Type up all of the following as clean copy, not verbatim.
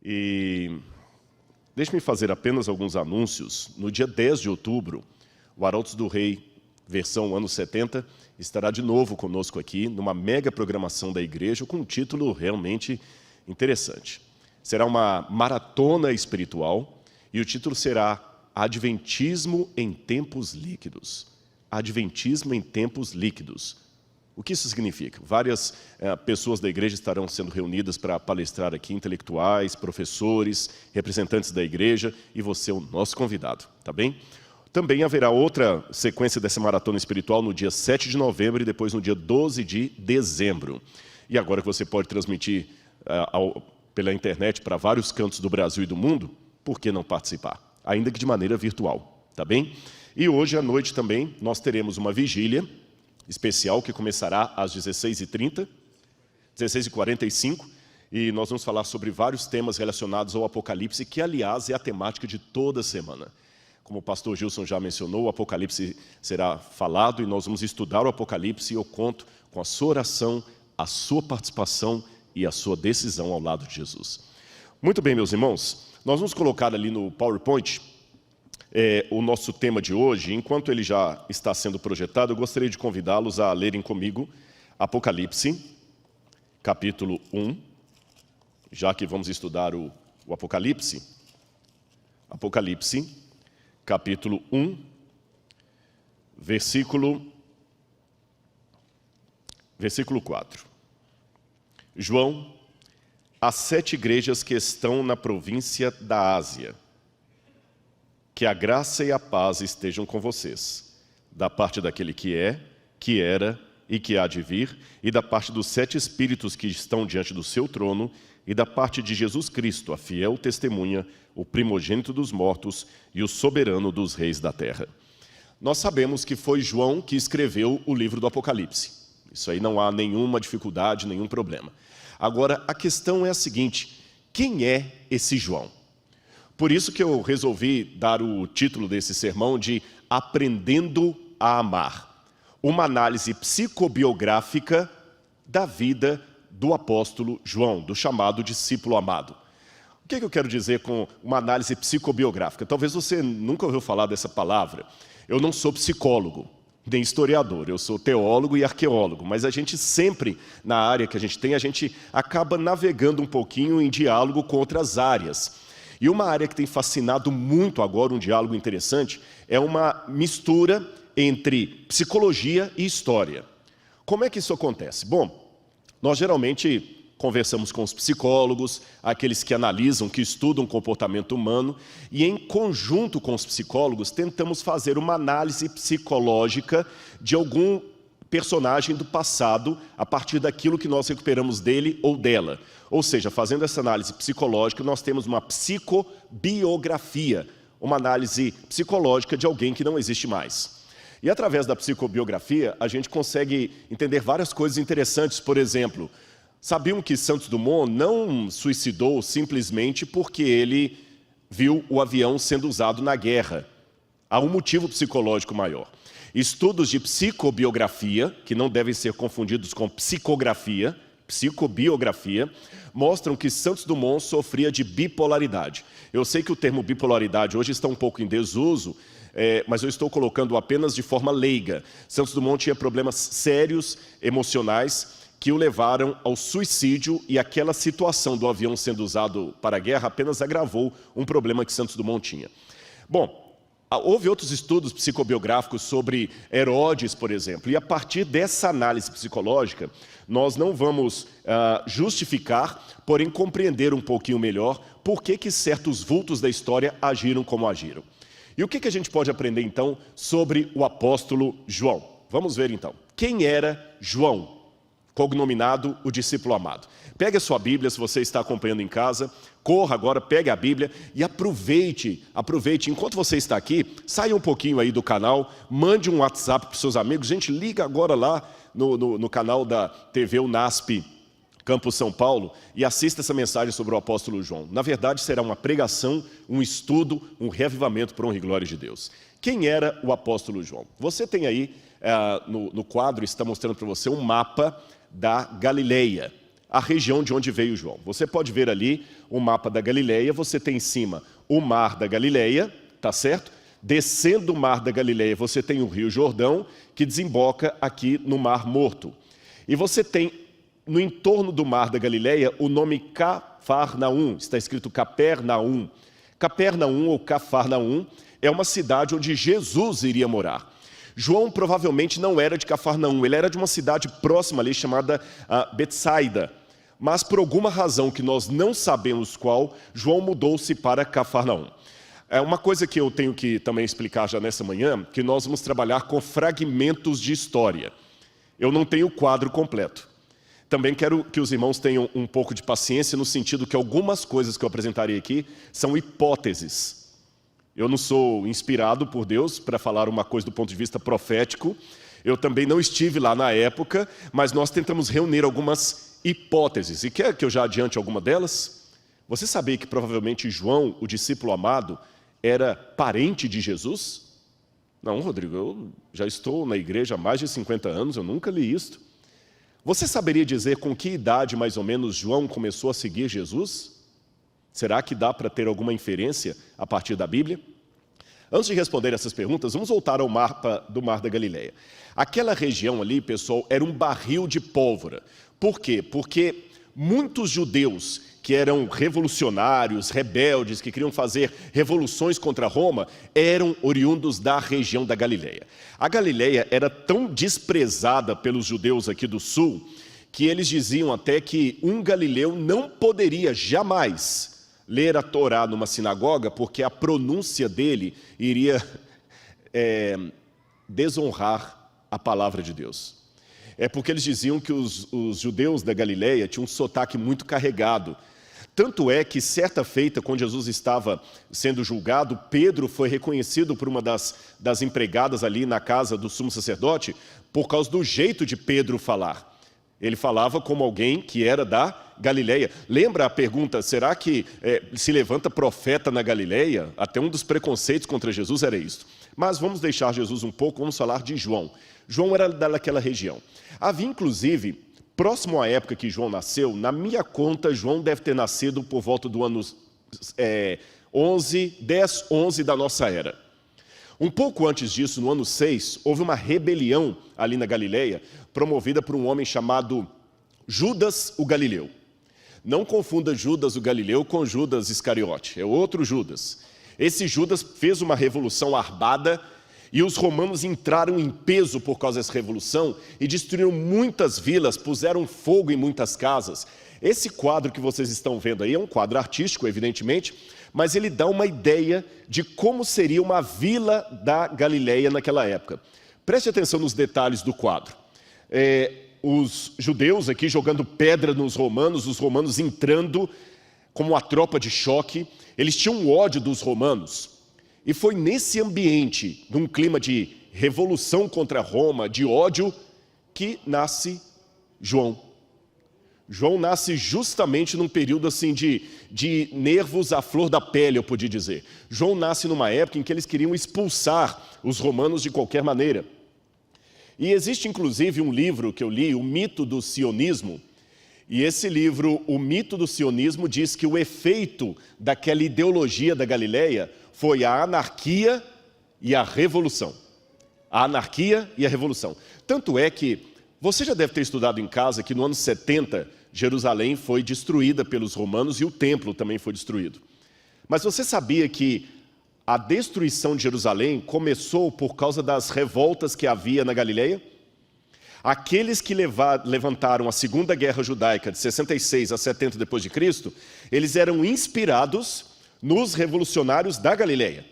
E deixe-me fazer apenas alguns anúncios. No dia 10 de outubro, o Arautos do Rei, versão anos 70, estará de novo conosco aqui, numa mega programação da igreja, com um título realmente interessante. Será uma maratona espiritual e o título será Adventismo em Tempos Líquidos. Adventismo em Tempos Líquidos. O que isso significa? Várias pessoas da igreja estarão sendo reunidas para palestrar aqui, intelectuais, professores, representantes da igreja, e você é o nosso convidado, tá bem? Também haverá outra sequência dessa maratona espiritual no dia 7 de novembro e depois no dia 12 de dezembro. E agora que você pode transmitir pela internet para vários cantos do Brasil e do mundo, por que não participar? Ainda que de maneira virtual, tá bem? E hoje à noite também nós teremos uma vigília especial que começará às 16h30, 16h45, e nós vamos falar sobre vários temas relacionados ao Apocalipse, que, aliás, é a temática de toda semana. Como o pastor Gilson já mencionou, o Apocalipse será falado e nós vamos estudar o Apocalipse, e eu conto com a sua oração, a sua participação e a sua decisão ao lado de Jesus. Muito bem, meus irmãos, nós vamos colocar ali no PowerPoint o nosso tema de hoje. Enquanto ele já está sendo projetado, eu gostaria de convidá-los a lerem comigo Apocalipse, capítulo 1, já que vamos estudar o Apocalipse. Apocalipse, capítulo 1, versículo 4. João, às 7 igrejas que estão na província da Ásia, que a graça e a paz estejam com vocês, da parte daquele que é, que era e que há de vir, e da parte dos 7 espíritos que estão diante do seu trono, e da parte de Jesus Cristo, a fiel testemunha, o primogênito dos mortos e o soberano dos reis da terra. Nós sabemos que foi João que escreveu o livro do Apocalipse. Isso aí não há nenhuma dificuldade, nenhum problema. Agora, a questão é a seguinte: quem é esse João? Por isso que eu resolvi dar o título desse sermão de Aprendendo a Amar, uma análise psicobiográfica da vida do apóstolo João, do chamado discípulo amado. O que eu quero dizer com uma análise psicobiográfica? Talvez você nunca ouviu falar dessa palavra. Eu não sou psicólogo, nem historiador, eu sou teólogo e arqueólogo, mas a gente sempre, na área que a gente acaba navegando um pouquinho em diálogo com outras áreas. E uma área que tem fascinado muito agora, um diálogo interessante, é uma mistura entre psicologia e história. Como é que isso acontece? Bom, nós geralmente conversamos com os psicólogos, aqueles que analisam, que estudam o comportamento humano, e em conjunto com os psicólogos tentamos fazer uma análise psicológica de algum personagem do passado a partir daquilo que nós recuperamos dele ou dela. Ou seja, fazendo essa análise psicológica, nós temos uma psicobiografia, uma análise psicológica de alguém que não existe mais. E através da psicobiografia, a gente consegue entender várias coisas interessantes. Por exemplo, sabiam que Santos Dumont não suicidou simplesmente porque ele viu o avião sendo usado na guerra. Há um motivo psicológico maior. Estudos de psicobiografia, que não devem ser confundidos com psicografia, psicobiografia, mostram que Santos Dumont sofria de bipolaridade. Eu sei que o termo bipolaridade hoje está um pouco em desuso, mas eu estou colocando apenas de forma leiga. Santos Dumont tinha problemas sérios, emocionais, que o levaram ao suicídio, e aquela situação do avião sendo usado para a guerra apenas agravou um problema que Santos Dumont tinha. Bom, houve outros estudos psicobiográficos sobre Herodes, por exemplo, e a partir dessa análise psicológica, nós não vamos justificar, porém compreender um pouquinho melhor por que certos vultos da história agiram como agiram. E o que a gente pode aprender então sobre o apóstolo João? Vamos ver então. Quem era João, cognominado o discípulo amado? Pegue a sua Bíblia, se você está acompanhando em casa, corra agora, pegue a Bíblia e aproveite, enquanto você está aqui, saia um pouquinho aí do canal, mande um WhatsApp para os seus amigos, gente, liga agora lá no canal da TV UNASP Campus São Paulo e assista essa mensagem sobre o apóstolo João. Na verdade, será uma pregação, um estudo, um reavivamento para a honra e glória de Deus. Quem era o apóstolo João? Você tem aí, no quadro, está mostrando para você um mapa da Galileia. a região de onde veio João. Você pode ver ali o mapa da Galileia, você tem em cima o mar da Galileia, tá certo? Descendo o mar da Galileia, você tem o rio Jordão, que desemboca aqui no Mar Morto. E você tem, no entorno do mar da Galileia, o nome Cafarnaum, está escrito Capernaum. Capernaum ou Cafarnaum é uma cidade onde Jesus iria morar. João provavelmente não era de Cafarnaum, ele era de uma cidade próxima ali chamada Betsaida. Mas por alguma razão que nós não sabemos qual, João mudou-se para Cafarnaum. É uma coisa que eu tenho que também explicar já nessa manhã, que nós vamos trabalhar com fragmentos de história. Eu não tenho o quadro completo. Também quero que os irmãos tenham um pouco de paciência no sentido que algumas coisas que eu apresentarei aqui são hipóteses. Eu não sou inspirado por Deus para falar uma coisa do ponto de vista profético. Eu também não estive lá na época, mas nós tentamos reunir algumas hipóteses. E quer que eu já adiante alguma delas? Você sabia que provavelmente João, o discípulo amado, era parente de Jesus? Não, Rodrigo, eu já estou na igreja há mais de 50 anos, eu nunca li isto. Você saberia dizer com que idade, mais ou menos, João começou a seguir Jesus? Será que dá para ter alguma inferência a partir da Bíblia? Antes de responder essas perguntas, vamos voltar ao mapa do Mar da Galileia. Aquela região ali, pessoal, era um barril de pólvora. Por quê? Porque muitos judeus que eram revolucionários, rebeldes, que queriam fazer revoluções contra Roma, eram oriundos da região da Galileia. A Galileia era tão desprezada pelos judeus aqui do sul, que eles diziam até que um galileu não poderia jamais ler a Torá numa sinagoga, porque a pronúncia dele iria desonrar a palavra de Deus. É porque eles diziam que os judeus da Galileia tinham um sotaque muito carregado. Tanto é que, certa feita, quando Jesus estava sendo julgado, Pedro foi reconhecido por uma das empregadas ali na casa do sumo sacerdote por causa do jeito de Pedro falar. Ele falava como alguém que era da Galileia. Lembra a pergunta, será que se levanta profeta na Galileia? Até um dos preconceitos contra Jesus era isso. Mas vamos deixar Jesus um pouco, vamos falar de João. João era daquela região. Havia, inclusive, próximo à época que João nasceu, na minha conta, João deve ter nascido por volta do ano 10, 11 da nossa era. Um pouco antes disso, no ano 6, houve uma rebelião ali na Galileia, promovida por um homem chamado Judas o Galileu. Não confunda Judas o Galileu com Judas Iscariote, é outro Judas. Esse Judas fez uma revolução armada e os romanos entraram em peso por causa dessa revolução e destruíram muitas vilas, puseram fogo em muitas casas. Esse quadro que vocês estão vendo aí é um quadro artístico, evidentemente, mas ele dá uma ideia de como seria uma vila da Galileia naquela época. Preste atenção nos detalhes do quadro. Os judeus aqui jogando pedra nos romanos, os romanos entrando como uma tropa de choque. Eles tinham ódio dos romanos. E foi nesse ambiente, num clima de revolução contra Roma, de ódio, que nasce João. João nasce justamente num período assim de nervos à flor da pele, eu podia dizer. João nasce numa época em que eles queriam expulsar os romanos de qualquer maneira. E existe inclusive um livro que eu li, O Mito do Sionismo, e esse livro, O Mito do Sionismo, diz que o efeito daquela ideologia da Galileia foi a anarquia e a revolução. A anarquia e a revolução. Tanto é que você já deve ter estudado em casa que no ano 70, Jerusalém foi destruída pelos romanos e o templo também foi destruído. Mas você sabia que a destruição de Jerusalém começou por causa das revoltas que havia na Galileia? Aqueles que levantaram a Segunda Guerra Judaica de 66 a 70 depois de Cristo, eles eram inspirados nos revolucionários da Galileia.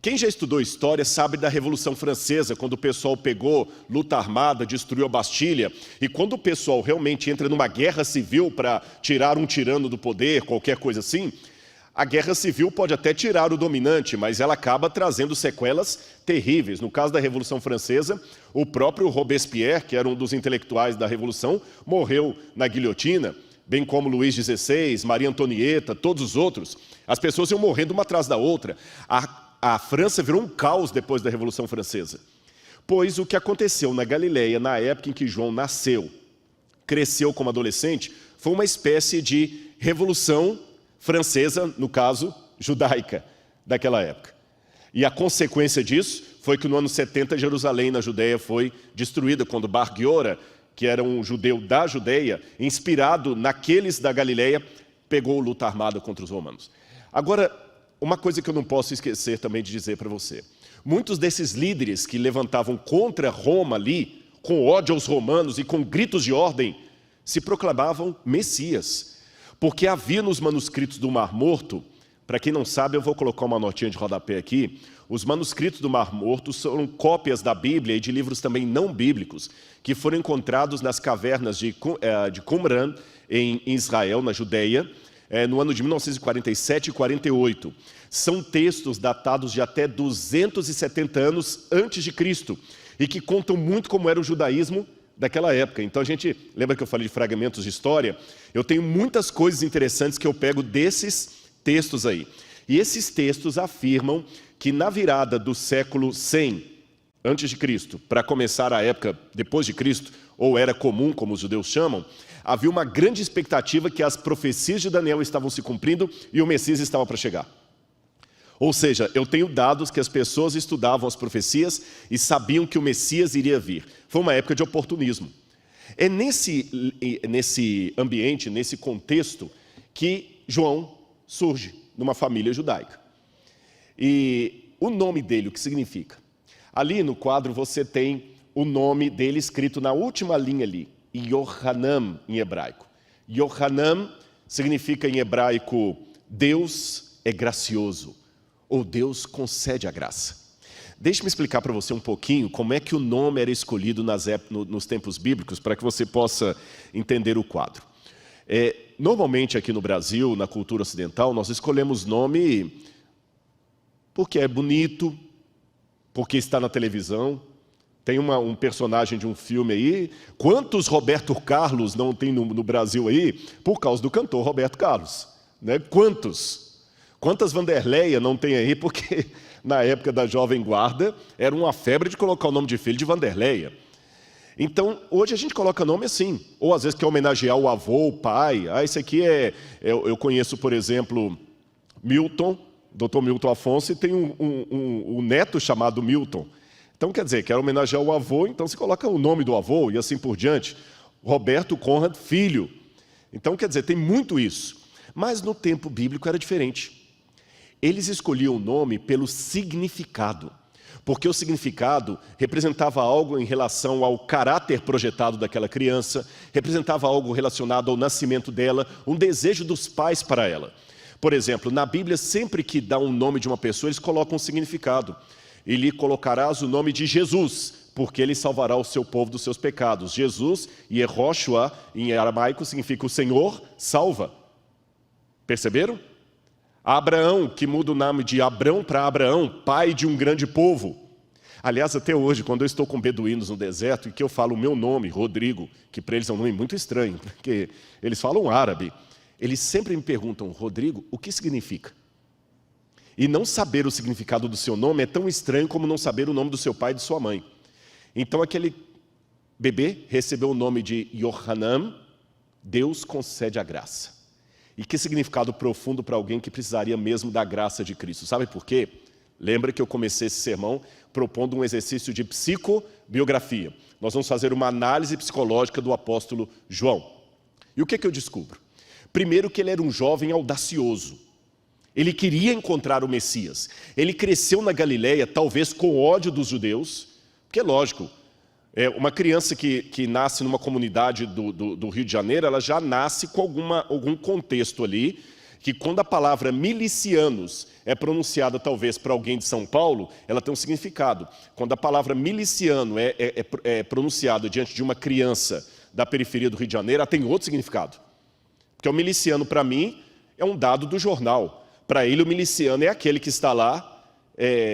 Quem já estudou história sabe da Revolução Francesa, quando o pessoal pegou luta armada, destruiu a Bastilha, e quando o pessoal realmente entra numa guerra civil para tirar um tirano do poder, qualquer coisa assim, a guerra civil pode até tirar o dominante, mas ela acaba trazendo sequelas terríveis. No caso da Revolução Francesa, o próprio Robespierre, que era um dos intelectuais da Revolução, morreu na guilhotina, bem como Luís XVI, Maria Antonieta, todos os outros. As pessoas iam morrendo uma atrás da outra. A França virou um caos depois da Revolução Francesa. Pois o que aconteceu na Galileia, na época em que João nasceu, cresceu como adolescente, foi uma espécie de revolução francesa, no caso, judaica, daquela época. E a consequência disso foi que no ano 70, Jerusalém, na Judeia, foi destruída, quando Bar Giora, que era um judeu da Judeia, inspirado naqueles da Galileia, pegou luta armada contra os romanos. Agora, uma coisa que eu não posso esquecer também de dizer para você. Muitos desses líderes que levantavam contra Roma ali, com ódio aos romanos e com gritos de ordem, se proclamavam Messias. Porque havia nos manuscritos do Mar Morto, para quem não sabe, eu vou colocar uma notinha de rodapé aqui, os manuscritos do Mar Morto são cópias da Bíblia e de livros também não bíblicos, que foram encontrados nas cavernas de Qumran, em Israel, na Judeia, no ano de 1947 e 48. São textos datados de até 270 anos antes de Cristo e que contam muito como era o judaísmo daquela época. Então a gente, lembra que eu falei de fragmentos de história? Eu tenho muitas coisas interessantes que eu pego desses textos aí. E esses textos afirmam que na virada do século 100 antes de Cristo, para começar a época depois de Cristo, ou era comum, como os judeus chamam, havia uma grande expectativa que as profecias de Daniel estavam se cumprindo e o Messias estava para chegar. Ou seja, eu tenho dados que as pessoas estudavam as profecias e sabiam que o Messias iria vir. Foi uma época de oportunismo. É nesse ambiente, nesse contexto, que João surge numa família judaica. E o nome dele, o que significa? Ali no quadro você tem o nome dele escrito na última linha ali, Yohanan em hebraico. Yohanan significa em hebraico, Deus é gracioso, ou Deus concede a graça. Deixe-me explicar para você um pouquinho como é que o nome era escolhido nos tempos bíblicos, para que você possa entender o quadro. Normalmente aqui no Brasil, na cultura ocidental, nós escolhemos nome porque é bonito, porque está na televisão. Tem um personagem de um filme aí. Quantos Roberto Carlos não tem no Brasil aí por causa do cantor Roberto Carlos? Né? Quantas Vanderleia não tem aí porque na época da Jovem Guarda era uma febre de colocar o nome de filho de Vanderleia. Então, hoje a gente coloca nome assim, ou às vezes quer homenagear o avô, o pai. Esse aqui eu conheço, por exemplo, Milton, Dr. Milton Afonso, e tem um neto chamado Milton. Então, quer dizer, quer homenagear o avô, então se coloca o nome do avô e assim por diante. Roberto Conrad, filho. Então, quer dizer, tem muito isso. Mas no tempo bíblico era diferente. Eles escolhiam o nome pelo significado. Porque o significado representava algo em relação ao caráter projetado daquela criança, representava algo relacionado ao nascimento dela, um desejo dos pais para ela. Por exemplo, na Bíblia, sempre que dá um nome de uma pessoa, eles colocam um significado. E lhe colocarás o nome de Jesus, porque ele salvará o seu povo dos seus pecados. Jesus, Yehoshua, em aramaico, significa o Senhor salva. Perceberam? Abraão, que muda o nome de Abrão para Abraão, pai de um grande povo. Aliás, até hoje, quando eu estou com beduínos no deserto e que eu falo o meu nome, Rodrigo, que para eles é um nome muito estranho, porque eles falam árabe, eles sempre me perguntam, Rodrigo, o que significa? E não saber o significado do seu nome é tão estranho como não saber o nome do seu pai e de sua mãe. Então aquele bebê recebeu o nome de Yohanan, Deus concede a graça. E que significado profundo para alguém que precisaria mesmo da graça de Cristo. Sabe por quê? Lembra que eu comecei esse sermão propondo um exercício de psicobiografia. Nós vamos fazer uma análise psicológica do apóstolo João. E o que eu descubro? Primeiro que ele era um jovem audacioso. Ele queria encontrar o Messias. Ele cresceu na Galileia, talvez com ódio dos judeus, porque é lógico, uma criança que nasce numa comunidade do Rio de Janeiro, ela já nasce com algum contexto ali, que quando a palavra milicianos é pronunciada talvez para alguém de São Paulo, ela tem um significado. Quando a palavra miliciano é pronunciada diante de uma criança da periferia do Rio de Janeiro, ela tem outro significado. Porque o miliciano, para mim, é um dado do jornal. Para ele, o miliciano é aquele que está lá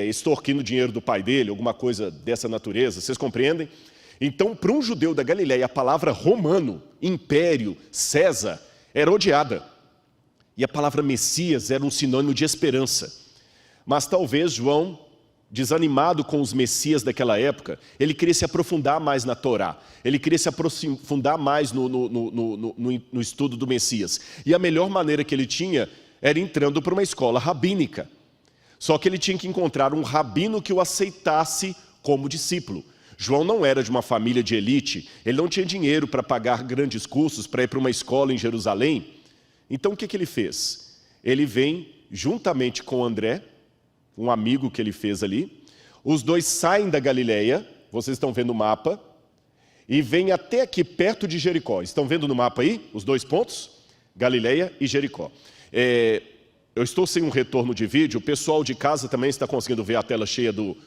extorquindo o dinheiro do pai dele, alguma coisa dessa natureza. Vocês compreendem? Então, para um judeu da Galileia, a palavra romano, império, César, era odiada. E a palavra Messias era um sinônimo de esperança. Mas talvez João desanimado com os messias daquela época, ele queria se aprofundar mais na Torá. Ele queria se aprofundar mais no estudo do Messias. E a melhor maneira que ele tinha era entrando para uma escola rabínica. Só que ele tinha que encontrar um rabino que o aceitasse como discípulo. João não era de uma família de elite, ele não tinha dinheiro para pagar grandes cursos, para ir para uma escola em Jerusalém. Então o que ele fez? Ele vem juntamente com André, um amigo que ele fez ali. Os dois saem da Galileia, vocês estão vendo o mapa, e vêm até aqui perto de Jericó. Estão vendo no mapa aí os dois pontos? Galileia e Jericó. Eu estou sem um retorno de vídeo, o pessoal de casa também está conseguindo ver a tela cheia do...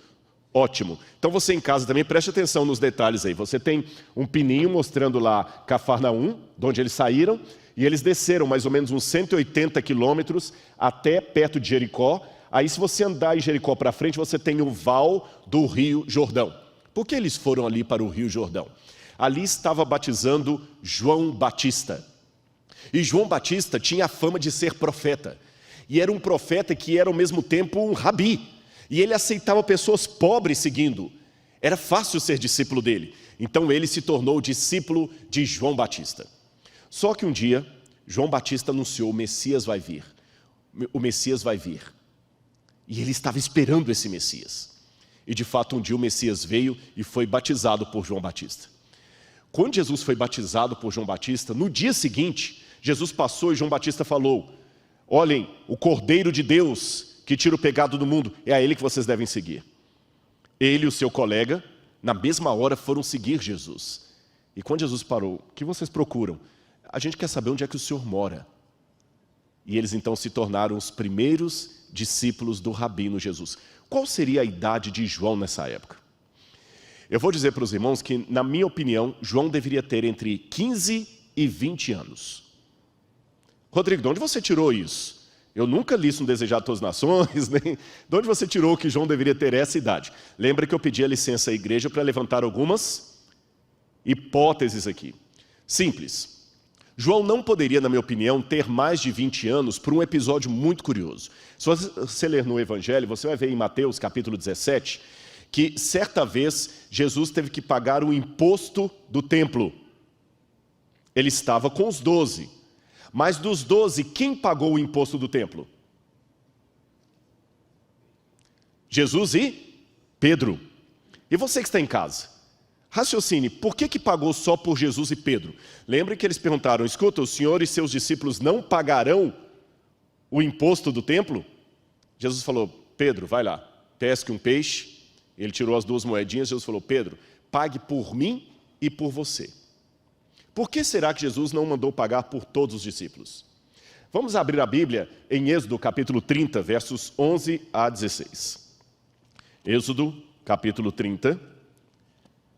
Ótimo. Então você em casa também preste atenção nos detalhes aí. Você tem um pininho mostrando lá Cafarnaum, de onde eles saíram, e eles desceram mais ou menos uns 180 quilômetros até perto de Jericó. Aí se você andar em Jericó para frente, você tem o val do Rio Jordão. Por que eles foram ali para o Rio Jordão? Ali estava batizando João Batista. E João Batista tinha a fama de ser profeta. E era um profeta que era ao mesmo tempo um rabi. E ele aceitava pessoas pobres seguindo. Era fácil ser discípulo dele. Então ele se tornou discípulo de João Batista. Só que um dia, João Batista anunciou: o Messias vai vir. O Messias vai vir. E ele estava esperando esse Messias. E de fato um dia o Messias veio e foi batizado por João Batista. Quando Jesus foi batizado por João Batista, no dia seguinte, Jesus passou e João Batista falou: olhem, o Cordeiro de Deus que tira o pecado do mundo, é a ele que vocês devem seguir. Ele e o seu colega, na mesma hora, foram seguir Jesus. E quando Jesus parou: o que vocês procuram? A gente quer saber onde é que o Senhor mora. E eles então se tornaram os primeiros discípulos do Rabino Jesus. Qual seria a idade de João nessa época? Eu vou dizer para os irmãos que, na minha opinião, João deveria ter entre 15 e 20 anos. Rodrigo, de onde você tirou isso? Eu nunca li isso no Desejado de Todas as Nações, nem... De onde você tirou que João deveria ter essa idade? Lembra que eu pedi a licença à igreja para levantar algumas hipóteses aqui. Simples. João não poderia, na minha opinião, ter mais de 20 anos por um episódio muito curioso. Se você ler no Evangelho, você vai ver em Mateus capítulo 17, que certa vez Jesus teve que pagar o imposto do templo. Ele estava com os 12. Mas dos 12, quem pagou o imposto do templo? Jesus e Pedro. E você que está em casa, raciocine, por que pagou só por Jesus e Pedro? Lembre que eles perguntaram: escuta, o Senhor e seus discípulos não pagarão o imposto do templo? Jesus falou: Pedro, vai lá, pesque um peixe. Ele tirou as 2 moedinhas, Jesus falou: Pedro, pague por mim e por você. Por que será que Jesus não mandou pagar por todos os discípulos? Vamos abrir a Bíblia em Êxodo capítulo 30, versos 11 a 16. Êxodo capítulo 30,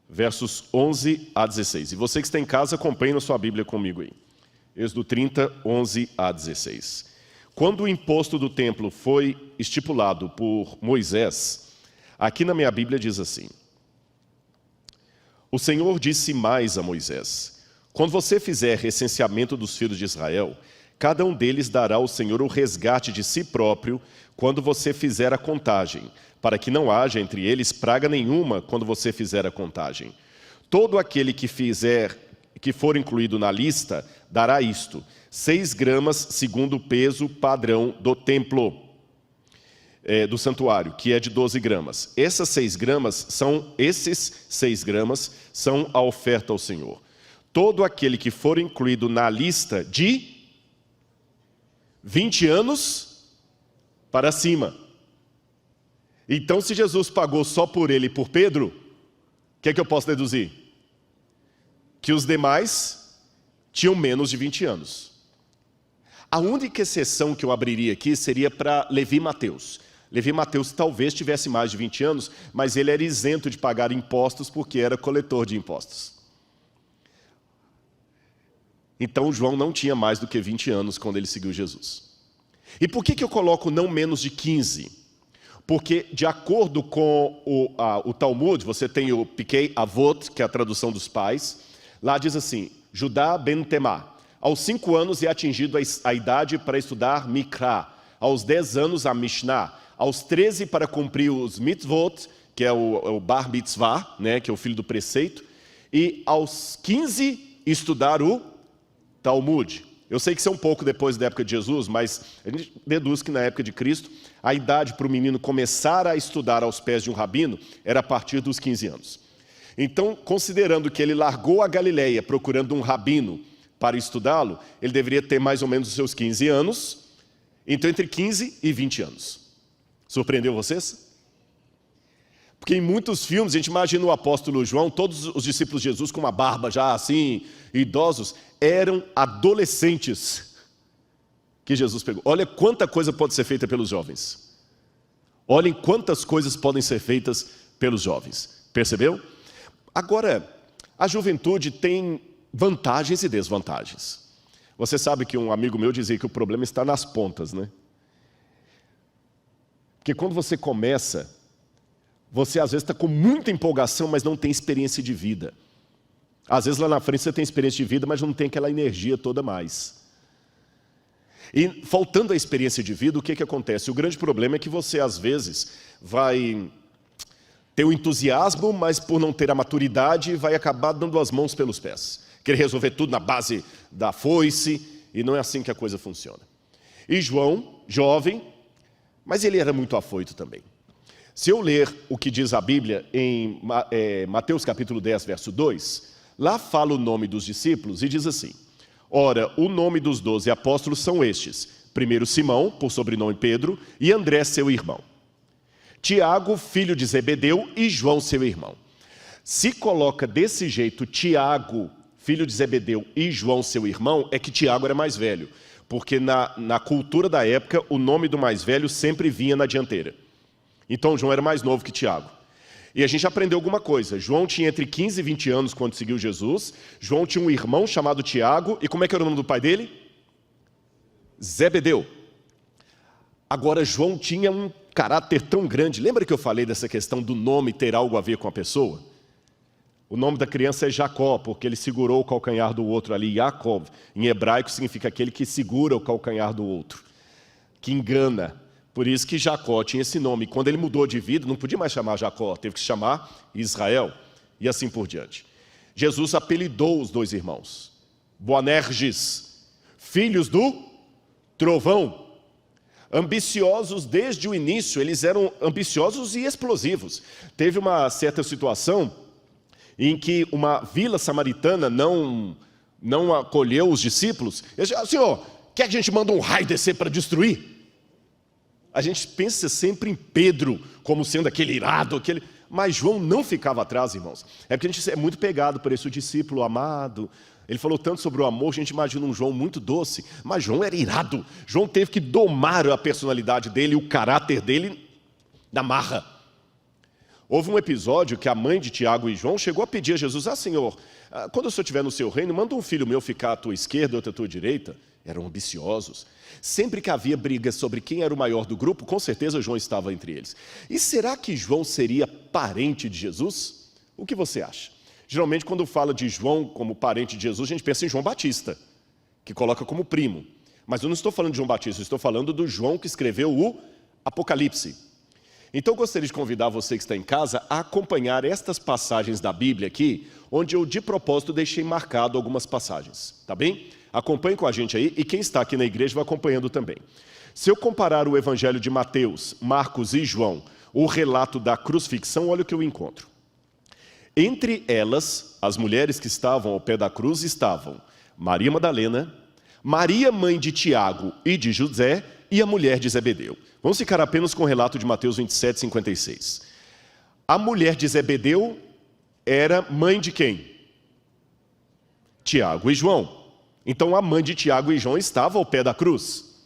versos 11 a 16. E você que está em casa, acompanhe na sua Bíblia comigo aí. Êxodo 30, 11 a 16. Quando o imposto do templo foi estipulado por Moisés, aqui na minha Bíblia diz assim: o Senhor disse mais a Moisés: quando você fizer recenseamento dos filhos de Israel, cada um deles dará ao Senhor o resgate de si próprio quando você fizer a contagem, para que não haja entre eles praga nenhuma quando você fizer a contagem. Todo aquele que for incluído na lista dará isto: 6 gramas segundo o peso padrão do templo, do santuário, que é de 12 gramas. Esses 6 gramas são a oferta ao Senhor. Todo aquele que for incluído na lista de 20 anos para cima. Então, se Jesus pagou só por ele e por Pedro, o que é que eu posso deduzir? Que os demais tinham menos de 20 anos. A única exceção que eu abriria aqui seria para Levi e Mateus. Levi e Mateus talvez tivesse mais de 20 anos, mas ele era isento de pagar impostos porque era coletor de impostos. Então João não tinha mais do que 20 anos quando ele seguiu Jesus. E por que eu coloco não menos de 15? Porque de acordo com o Talmud, você tem o Pirkei Avot, que é a tradução dos pais. Lá diz assim: Judá ben Temá, aos 5 anos é atingido a idade para estudar Mikra, aos 10 anos a Mishnah, aos 13 para cumprir os mitzvot, que é o bar mitzvah, né, que é o filho do preceito, e aos 15 estudar o Talmud. Eu sei que isso é um pouco depois da época de Jesus, mas a gente deduz que na época de Cristo, a idade para o menino começar a estudar aos pés de um rabino era a partir dos 15 anos. Então, considerando que ele largou a Galileia procurando um rabino para estudá-lo, ele deveria ter mais ou menos os seus 15 anos, então entre 15 e 20 anos. Surpreendeu vocês? Porque em muitos filmes, a gente imagina o apóstolo João, todos os discípulos de Jesus com uma barba já assim, idosos, eram adolescentes que Jesus pegou. Olha quanta coisa pode ser feita pelos jovens. Olhem quantas coisas podem ser feitas pelos jovens. Percebeu? Agora, a juventude tem vantagens e desvantagens. Você sabe que um amigo meu dizia que o problema está nas pontas, né? Porque quando você começa, você às vezes está com muita empolgação, mas não tem experiência de vida. Às vezes lá na frente você tem experiência de vida, mas não tem aquela energia toda mais. E faltando a experiência de vida, o que acontece? O grande problema é que você às vezes vai ter o entusiasmo, mas por não ter a maturidade, vai acabar dando as mãos pelos pés. Querer resolver tudo na base da foice, e não é assim que a coisa funciona. E João, jovem, mas ele era muito afoito também. Se eu ler o que diz a Bíblia em Mateus capítulo 10, verso 2, lá fala o nome dos discípulos e diz assim: ora, o nome dos 12 apóstolos são estes: primeiro Simão, por sobrenome Pedro, e André, seu irmão. Tiago, filho de Zebedeu, e João, seu irmão. Se coloca desse jeito Tiago, filho de Zebedeu, e João, seu irmão, é que Tiago era mais velho. Porque na cultura da época, o nome do mais velho sempre vinha na dianteira. Então João era mais novo que Tiago. E a gente aprendeu alguma coisa. João tinha entre 15 e 20 anos quando seguiu Jesus. João tinha um irmão chamado Tiago. E como é que era o nome do pai dele? Zebedeu. Agora João tinha um caráter tão grande. Lembra que eu falei dessa questão do nome ter algo a ver com a pessoa? O nome da criança é Jacó, porque ele segurou o calcanhar do outro ali. Yaakov, em hebraico, significa aquele que segura o calcanhar do outro, que engana. Por isso que Jacó tinha esse nome. Quando ele mudou de vida, não podia mais chamar Jacó, teve que se chamar Israel, e assim por diante. Jesus apelidou os dois irmãos, Boanerges, filhos do trovão. Ambiciosos desde o início, eles eram ambiciosos e explosivos. Teve uma certa situação em que uma vila samaritana não acolheu os discípulos. Eles disseram: Senhor, quer que a gente manda um raio descer para destruir? A gente pensa sempre em Pedro como sendo aquele irado, mas João não ficava atrás, irmãos. É porque a gente é muito pegado por esse discípulo amado. Ele falou tanto sobre o amor, a gente imagina um João muito doce, mas João era irado. João teve que domar a personalidade dele, o caráter dele na marra. Houve um episódio que a mãe de Tiago e João chegou a pedir a Jesus: Senhor, quando o Senhor estiver no seu reino, manda um filho meu ficar à tua esquerda e outro à tua direita. Eram ambiciosos. Sempre que havia brigas sobre quem era o maior do grupo, com certeza João estava entre eles. E será que João seria parente de Jesus? O que você acha? Geralmente, quando fala de João como parente de Jesus, a gente pensa em João Batista, que coloca como primo. Mas eu não estou falando de João Batista, eu estou falando do João que escreveu o Apocalipse. Então eu gostaria de convidar você que está em casa a acompanhar estas passagens da Bíblia aqui, onde eu de propósito deixei marcado algumas passagens, tá bem? Acompanhe com a gente aí, e quem está aqui na igreja vai acompanhando também. Se eu comparar o Evangelho de Mateus, Marcos e João, o relato da crucifixão, olha o que eu encontro. Entre elas, as mulheres que estavam ao pé da cruz estavam Maria Madalena, Maria, mãe de Tiago e de José, e a mulher de Zebedeu. Vamos ficar apenas com o relato de Mateus 27, 56. A mulher de Zebedeu era mãe de quem? Tiago e João. Então a mãe de Tiago e João estava ao pé da cruz,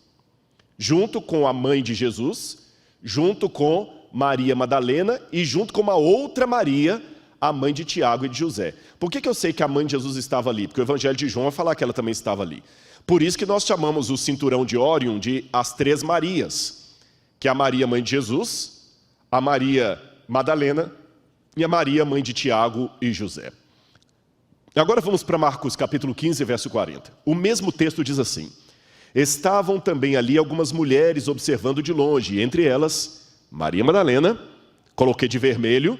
junto com a mãe de Jesus, junto com Maria Madalena e junto com uma outra Maria, a mãe de Tiago e de José. Por que eu sei que a mãe de Jesus estava ali? Porque o Evangelho de João vai falar que ela também estava ali. Por isso que nós chamamos o cinturão de Órion de as três Marias, que é a Maria, mãe de Jesus, a Maria Madalena e a Maria, mãe de Tiago e José. Agora vamos para Marcos capítulo 15, verso 40. O mesmo texto diz assim: estavam também ali algumas mulheres observando de longe, e entre elas Maria Madalena, coloquei de vermelho,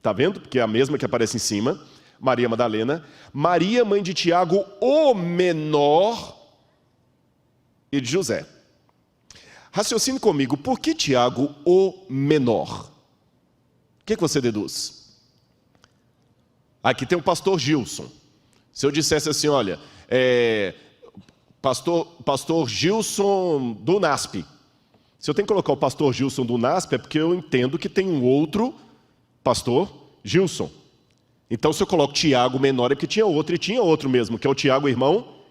tá vendo? Porque é a mesma que aparece em cima. Maria Madalena, Maria, mãe de Tiago, o menor, e de José. Raciocine comigo, por que Tiago, o menor? O que você deduz? Aqui tem o pastor Gilson. Se eu dissesse assim, olha, pastor Gilson do NASP. Se eu tenho que colocar o pastor Gilson do NASP, é porque eu entendo que tem um outro pastor Gilson. Então, se eu coloco Tiago menor, é porque tinha outro, e tinha outro mesmo, que é o Tiago, irmão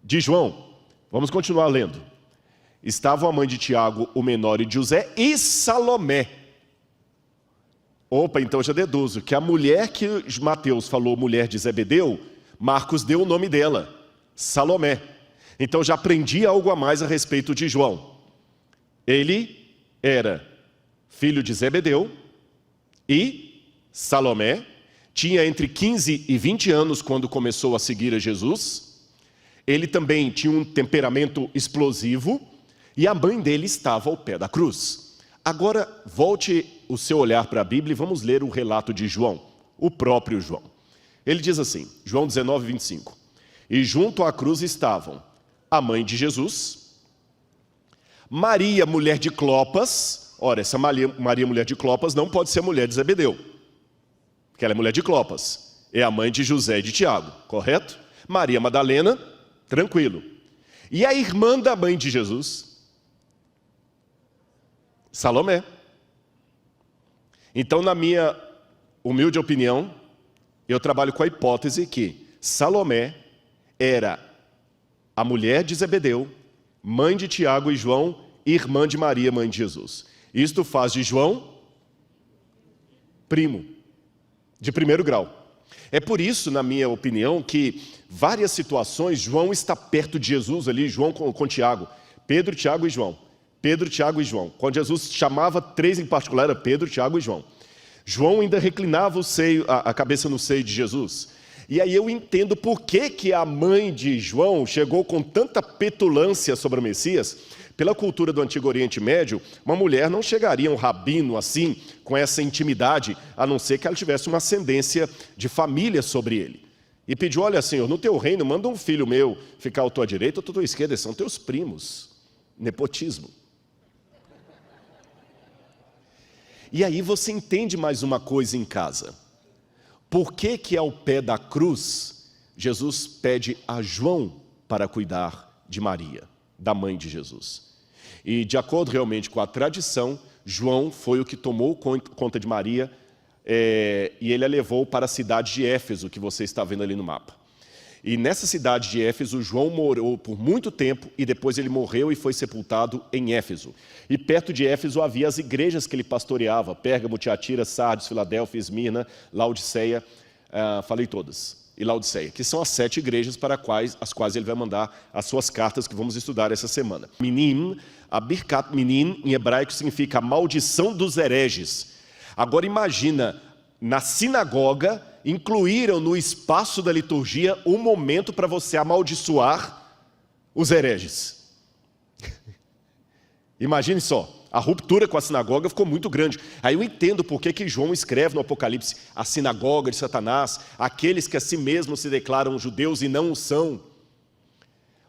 de João. Vamos continuar lendo. Estavam a mãe de Tiago, o menor, e de José, e Salomé. Opa, então eu já deduzo que a mulher que Mateus falou, mulher de Zebedeu, Marcos deu o nome dela, Salomé. Então já aprendi algo a mais a respeito de João. Ele era filho de Zebedeu e Salomé, tinha entre 15 e 20 anos quando começou a seguir a Jesus. Ele também tinha um temperamento explosivo e a mãe dele estava ao pé da cruz. Agora, volte o seu olhar para a Bíblia e vamos ler o relato de João, o próprio João. Ele diz assim, João 19, 25. E junto à cruz estavam a mãe de Jesus, Maria, mulher de Clopas. Ora, essa Maria, mulher de Clopas, não pode ser mulher de Zebedeu, porque ela é mulher de Clopas. É a mãe de José e de Tiago, correto? Maria Madalena, tranquilo. E a irmã da mãe de Jesus, Salomé. Então, na minha humilde opinião, eu trabalho com a hipótese que Salomé era a mulher de Zebedeu, mãe de Tiago e João, irmã de Maria, mãe de Jesus. Isto faz de João primo, de primeiro grau. É por isso, na minha opinião, que várias situações, João está perto de Jesus ali, João com Tiago, Pedro, Tiago e João. Pedro, Tiago e João. Quando Jesus chamava três em particular, era Pedro, Tiago e João. João ainda reclinava a cabeça no seio de Jesus. E aí eu entendo por que a mãe de João chegou com tanta petulância sobre o Messias. Pela cultura do Antigo Oriente Médio, uma mulher não chegaria a um rabino assim, com essa intimidade, a não ser que ela tivesse uma ascendência de família sobre ele. E pediu, olha, Senhor, no teu reino, manda um filho meu ficar à tua direita ou à tua esquerda, são teus primos. Nepotismo. E aí você entende mais uma coisa em casa. Por que ao pé da cruz, Jesus pede a João para cuidar de Maria, da mãe de Jesus? E de acordo realmente com a tradição, João foi o que tomou conta de Maria e ele a levou para a cidade de Éfeso, que você está vendo ali no mapa. E nessa cidade de Éfeso, João morou por muito tempo e depois ele morreu e foi sepultado em Éfeso. E perto de Éfeso havia as igrejas que ele pastoreava, Pérgamo, Tiatira, Sardes, Filadélfia, Esmirna, Laodiceia, falei todas, e Laodiceia, que são as 7 igrejas para as quais ele vai mandar as suas cartas que vamos estudar essa semana. Minim, a Birkat Minim, em hebraico, significa a maldição dos hereges. Agora imagina, na sinagoga, incluíram no espaço da liturgia um momento para você amaldiçoar os hereges. Imagine só, a ruptura com a sinagoga ficou muito grande. Aí eu entendo por que João escreve no Apocalipse a sinagoga de Satanás, aqueles que a si mesmos se declaram judeus e não o são.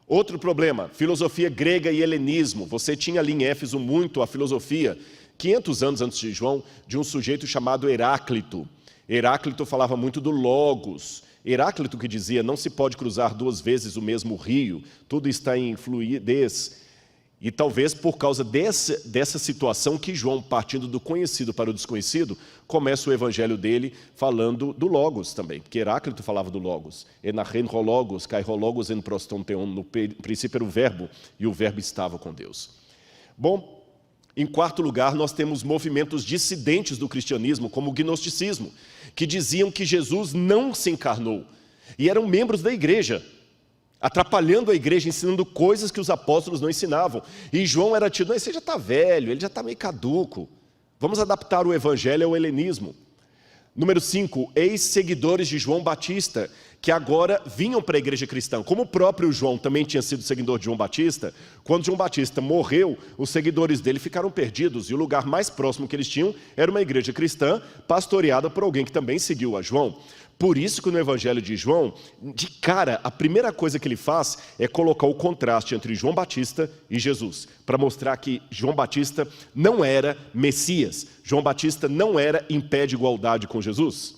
Outro problema, filosofia grega e helenismo. Você tinha ali em Éfeso muito a filosofia, 500 anos antes de João, de um sujeito chamado Heráclito. Heráclito falava muito do Logos. Heráclito que dizia, não se pode cruzar 2 vezes o mesmo rio, tudo está em fluidez. E talvez por causa dessa situação que João, partindo do conhecido para o desconhecido, começa o evangelho dele falando do Logos também, porque Heráclito falava do Logos. Enachen rologos, kai rologos en proston theon, no princípio era o verbo, e o verbo estava com Deus. Bom, em quarto lugar, nós temos movimentos dissidentes do cristianismo, como o gnosticismo, que diziam que Jesus não se encarnou, e eram membros da igreja, atrapalhando a igreja, ensinando coisas que os apóstolos não ensinavam. E João era tido, esse já está velho, ele já está meio caduco. Vamos adaptar o evangelho ao helenismo. Número 5, ex-seguidores de João Batista, que agora vinham para a igreja cristã. Como o próprio João também tinha sido seguidor de João Batista, quando João Batista morreu, os seguidores dele ficaram perdidos, e o lugar mais próximo que eles tinham era uma igreja cristã, pastoreada por alguém que também seguiu a João. Por isso que no Evangelho de João, de cara, a primeira coisa que ele faz é colocar o contraste entre João Batista e Jesus, para mostrar que João Batista não era Messias, João Batista não era em pé de igualdade com Jesus.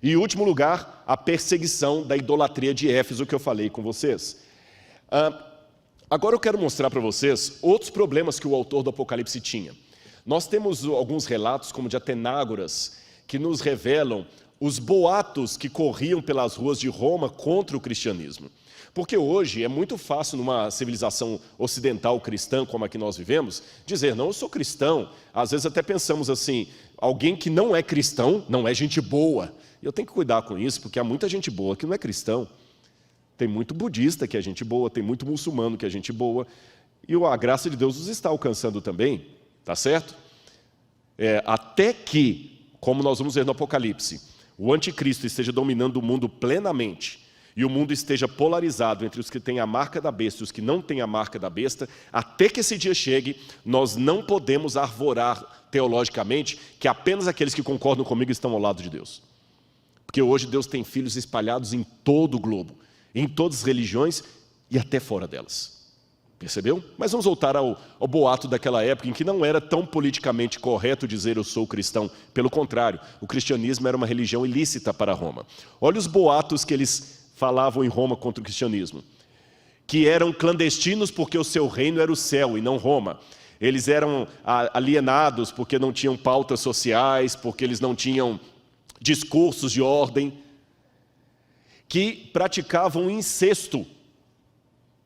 E em último lugar, a perseguição da idolatria de Éfeso que eu falei com vocês. Agora eu quero mostrar para vocês outros problemas que o autor do Apocalipse tinha. Nós temos alguns relatos, como de Atenágoras, que nos revelam os boatos que corriam pelas ruas de Roma contra o cristianismo. Porque hoje é muito fácil, numa civilização ocidental cristã como a que nós vivemos, dizer, não, eu sou cristão. Às vezes até pensamos assim, alguém que não é cristão, não é gente boa. Eu tenho que cuidar com isso, porque há muita gente boa que não é cristão. Tem muito budista que é gente boa, tem muito muçulmano que é gente boa. E a graça de Deus os está alcançando também, tá certo? Até que, como nós vamos ver no Apocalipse, o anticristo esteja dominando o mundo plenamente e o mundo esteja polarizado entre os que têm a marca da besta e os que não têm a marca da besta, até que esse dia chegue, nós não podemos arvorar teologicamente que apenas aqueles que concordam comigo estão ao lado de Deus. Porque hoje Deus tem filhos espalhados em todo o globo, em todas as religiões e até fora delas. Percebeu? Mas vamos voltar ao boato daquela época em que não era tão politicamente correto dizer eu sou cristão. Pelo contrário, o cristianismo era uma religião ilícita para Roma. Olha os boatos que eles falavam em Roma contra o cristianismo. Que eram clandestinos porque o seu reino era o céu e não Roma. Eles eram alienados porque não tinham pautas sociais, porque eles não tinham discursos de ordem. Que praticavam incesto.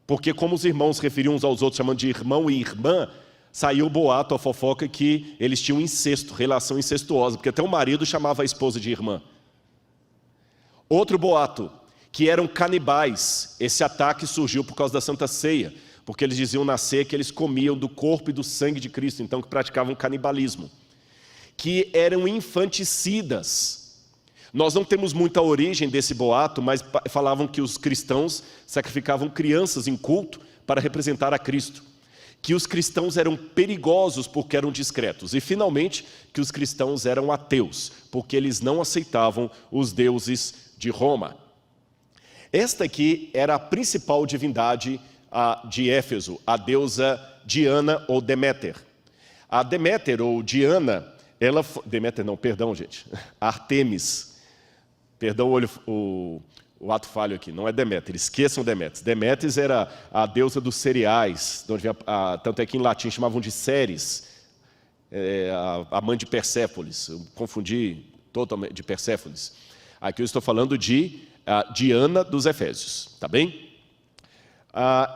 Porque como os irmãos se referiam uns aos outros chamando de irmão e irmã, saiu o boato, a fofoca, que eles tinham incesto, relação incestuosa, porque até o marido chamava a esposa de irmã. Outro boato, que eram canibais. Esse ataque surgiu por causa da Santa Ceia, porque eles diziam na ceia que eles comiam do corpo e do sangue de Cristo, então que praticavam canibalismo. Que eram infanticidas. Nós não temos muita origem desse boato, mas falavam que os cristãos sacrificavam crianças em culto para representar a Cristo. Que os cristãos eram perigosos porque eram discretos. E, finalmente, que os cristãos eram ateus, porque eles não aceitavam os deuses de Roma. Esta aqui era a principal divindade de Éfeso, a deusa Diana ou Deméter. A Deméter ou Diana, Ártemis. Perdão o ato falho aqui, não é Deméter, esqueçam Deméter. Deméter era a deusa dos cereais, tanto é que em latim chamavam de Ceres, a mãe de Persépolis. Eu confundi totalmente de Persépolis. Aqui eu estou falando de Diana dos Efésios, tá bem?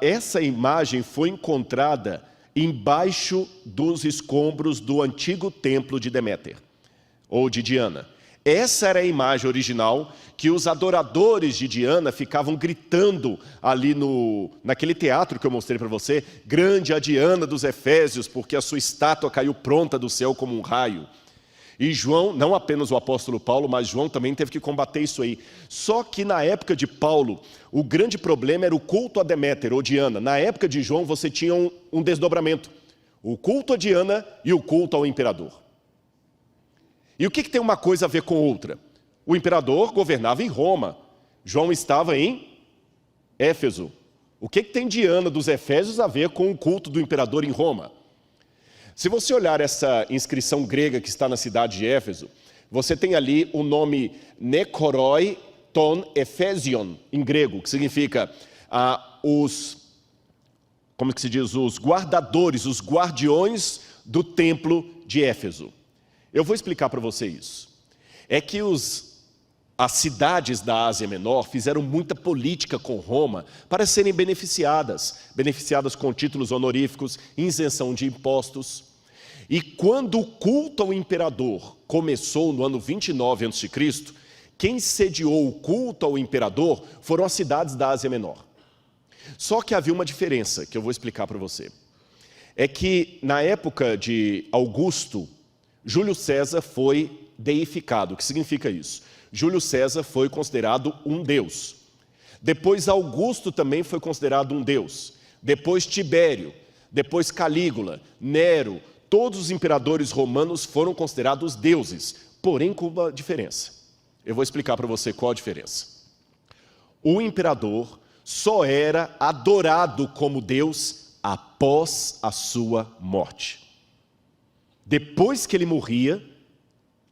Essa imagem foi encontrada embaixo dos escombros do antigo templo de Deméter, ou de Diana. Essa era a imagem original que os adoradores de Diana ficavam gritando ali naquele teatro que eu mostrei para você, grande a Diana dos Efésios, porque a sua estátua caiu pronta do céu como um raio. E João, não apenas o apóstolo Paulo, mas João também teve que combater isso aí. Só que na época de Paulo, o grande problema era o culto a Deméter ou Diana. Na época de João você tinha um desdobramento, o culto a Diana e o culto ao imperador. E o que tem uma coisa a ver com outra? O imperador governava em Roma. João estava em Éfeso. O que tem Diana dos Efésios a ver com o culto do imperador em Roma? Se você olhar essa inscrição grega que está na cidade de Éfeso, você tem ali o nome Nekoroi ton Ephesion, em grego, que significa como que se diz? Os guardadores, os guardiões do templo de Éfeso. Eu vou explicar para você isso. É que as cidades da Ásia Menor fizeram muita política com Roma para serem beneficiadas com títulos honoríficos, isenção de impostos. E quando o culto ao imperador começou no ano 29 a.C., quem sediou o culto ao imperador foram as cidades da Ásia Menor. Só que havia uma diferença que eu vou explicar para você. É que na época de Augusto, Júlio César foi deificado. O que significa isso? Júlio César foi considerado um deus. Depois Augusto também foi considerado um deus. Depois Tibério, depois Calígula, Nero, todos os imperadores romanos foram considerados deuses, porém com uma diferença. Eu vou explicar para você qual a diferença. O imperador só era adorado como Deus após a sua morte. Depois que ele morria,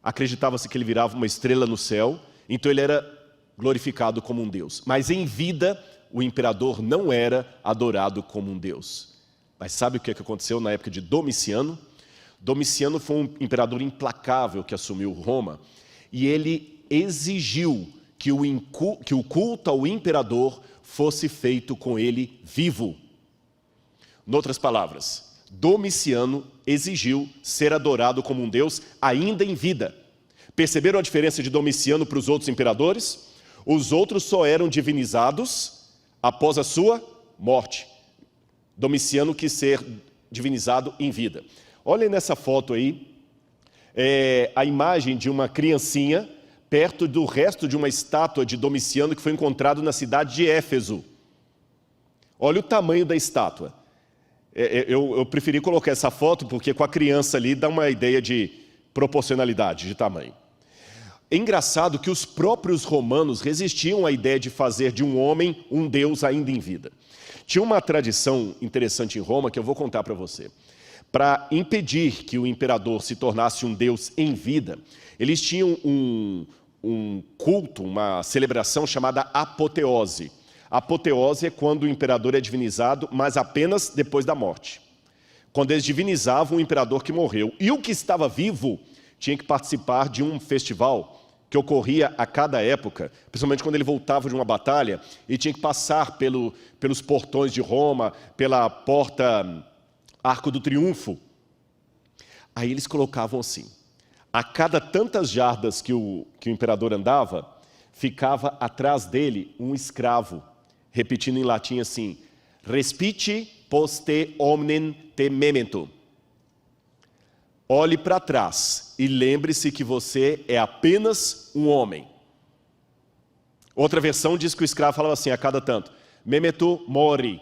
acreditava-se que ele virava uma estrela no céu, então ele era glorificado como um Deus. Mas em vida, o imperador não era adorado como um Deus. Mas sabe o que aconteceu na época de Domiciano? Domiciano foi um imperador implacável que assumiu Roma, e ele exigiu que o culto ao imperador fosse feito com ele vivo. Em outras palavras, Domiciano exigiu ser adorado como um Deus ainda em vida. Perceberam a diferença de Domiciano para os outros imperadores? Os outros só eram divinizados após a sua morte. Domiciano quis ser divinizado em vida. Olhem nessa foto aí, a imagem de uma criancinha perto do resto de uma estátua de Domiciano que foi encontrado na cidade de Éfeso. Olha o tamanho da estátua. Eu preferi colocar essa foto porque com a criança ali dá uma ideia de proporcionalidade, de tamanho. É engraçado que os próprios romanos resistiam à ideia de fazer de um homem um deus ainda em vida. Tinha uma tradição interessante em Roma que eu vou contar para você. Para impedir que o imperador se tornasse um deus em vida, eles tinham um culto, uma celebração chamada apoteose. Apoteose é quando o imperador é divinizado, mas apenas depois da morte. Quando eles divinizavam o imperador que morreu. E o que estava vivo tinha que participar de um festival que ocorria a cada época, principalmente quando ele voltava de uma batalha, e tinha que passar pelos portões de Roma, pela porta Arco do Triunfo. Aí eles colocavam assim, a cada tantas jardas que o imperador andava, ficava atrás dele um escravo, repetindo em latim assim, respite poste omnem te memento. Olhe para trás e lembre-se que você é apenas um homem. Outra versão diz que o escravo falava assim a cada tanto, memento mori.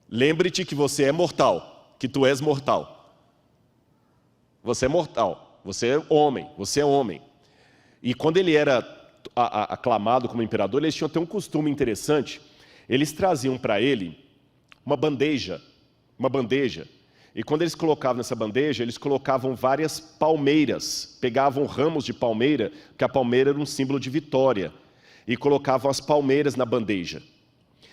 Lembre-te que você é mortal, que tu és mortal. Você é mortal, você é homem, você é homem. E quando ele era aclamado como imperador, eles tinham até um costume interessante. Eles traziam para ele uma bandeja. E quando eles colocavam nessa bandeja, eles colocavam várias palmeiras, pegavam ramos de palmeira, porque a palmeira era um símbolo de vitória, e colocavam as palmeiras na bandeja.